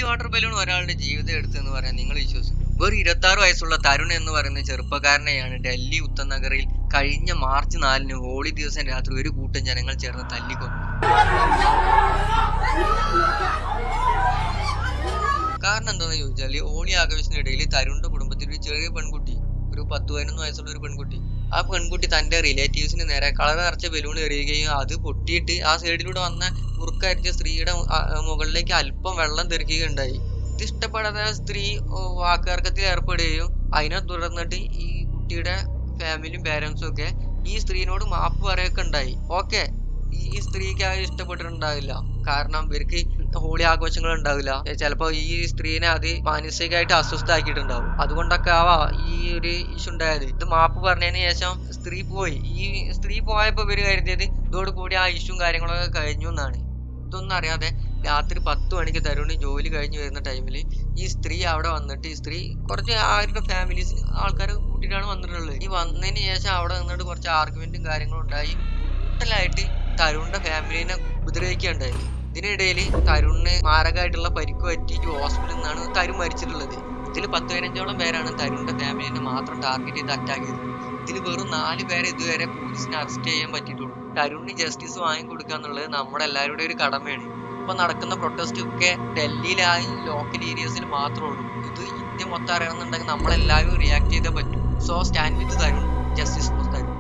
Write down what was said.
Holy water balloon ഒരാളുടെ ജീവിതം എടുത്തെന്ന് പറയാൻ നിങ്ങൾ വിശ്വസിക്കും? വെറും 26 വയസ്സുള്ള തരുൺ എന്ന് പറയുന്ന ചെറുപ്പക്കാരനെയാണ് ഡൽഹി ഉത്തരനഗറിൽ കഴിഞ്ഞ മാർച്ച് 4-ന് ഹോളി ദിവസം രാത്രി ഒരു കൂട്ടം ജനങ്ങൾ ചേർന്ന് തല്ലിക്കൊന്നു. കാരണം എന്താണെന്ന് ചോദിച്ചാൽ ഹോളി ആഘോഷത്തിനിടയിൽ തരുണിന്റെ കുടുംബത്തിൽ ഒരു ചെറിയ പെൺകുട്ടി, ഒരു 10-11 വയസ്സുള്ള ഒരു പെൺകുട്ടി, ആ പെൺകുട്ടി തന്റെ റിലേറ്റീവ്സിന് നേരെ കളർ നിറച്ച ബലൂൺ എറിയുകയും അത് പൊട്ടിയിട്ട് ആ സൈഡിലൂടെ വന്ന മുറുക്കരിച്ച സ്ത്രീയുടെ മുകളിലേക്ക് അല്പം വെള്ളം തെറിക്കുകയുണ്ടായി. ഇത് ഇഷ്ടപ്പെടാത്ത സ്ത്രീ വാക്കുതർക്കത്തിൽ ഏർപ്പെടുകയും അതിനെ തുടർന്നിട്ട് ഈ കുട്ടിയുടെ ഫാമിലിയും പേരൻസും ഒക്കെ ഈ സ്ത്രീനോട് മാപ്പ് പറയുകയൊക്കെ ഉണ്ടായി. ഓക്കെ, ഈ സ്ത്രീക്ക് അത് ഇഷ്ടപ്പെട്ടിട്ടുണ്ടാവില്ല. കാരണം ഇവർക്ക് ഹോളി ആഘോഷങ്ങൾ ഉണ്ടാവില്ല. ചിലപ്പോ ഈ സ്ത്രീനെ അത് മാനസികമായിട്ട് അസ്വസ്ഥാക്കിയിട്ടുണ്ടാവും. അതുകൊണ്ടൊക്കെ ഈ ഒരു ഇഷ്യൂ ഉണ്ടായത്. ഇത് മാപ്പ് പറഞ്ഞതിന് ശേഷം സ്ത്രീ പോയി. ഈ സ്ത്രീ പോയപ്പോ ഇവര് കരുതിയത് ഇതോടുകൂടി ആ ഇഷ്യൂവും കാര്യങ്ങളൊക്കെ കഴിഞ്ഞു എന്നാണ്. ഇതൊന്നും അറിയാതെ രാത്രി 10 മണിക്ക് തരുണ് ജോലി കഴിഞ്ഞ് വരുന്ന ടൈമിൽ ഈ സ്ത്രീ അവിടെ വന്നിട്ട്, ഈ സ്ത്രീ കുറച്ച് അവരുടെ ഫാമിലീസ് ആൾക്കാരെ കൂട്ടിയിട്ടാണ് വന്നിട്ടുള്ളത്. ഈ വന്നതിന് ശേഷം അവിടെ നിന്നിട്ട് കുറച്ച് ആർഗ്യുമെന്റും കാര്യങ്ങളും ഉണ്ടായി. കൂടുതലായിട്ട് തരുണിന്റെ ഫാമിലിനെ ഉപദ്രവിക്കുകയുണ്ടായത്. ഇതിനിടയിൽ തരുണിന് മാരകമായിട്ടുള്ള പരിക്ക് പറ്റി ഹോസ്പിറ്റലിൽ നിന്നാണ് തരുൺ മരിച്ചിട്ടുള്ളത്. ഇതിൽ 10-15ഓളം പേരാണ് തരുണിന്റെ ഫാമിലിനെ മാത്രം ടാർഗറ്റ് ചെയ്ത് അറ്റാക്ക് ചെയ്തത്. ഇതിൽ വെറും 4 പേരെ ഇതുവരെ പോലീസിന് അറസ്റ്റ് ചെയ്യാൻ പറ്റിയിട്ടുള്ളൂ. തരുണിന് ജസ്റ്റിസ് വാങ്ങിക്കൊടുക്കുക എന്നുള്ളത് നമ്മുടെ എല്ലാവരുടെയും ഒരു കടമയാണ്. ഇപ്പൊ നടക്കുന്ന പ്രൊട്ടസ്റ്റ് ഒക്കെ ഡൽഹിയിലായി ലോക്കൽ ഏരിയസിൽ മാത്രമേ ഉള്ളൂ. ഇത് ഇന്ത്യ മൊത്തം അറിയണമെന്നുണ്ടെങ്കിൽ നമ്മളെല്ലാവരും റിയാക്ട് ചെയ്തേ പറ്റൂ. So stand with Tarun, justice for Tarun.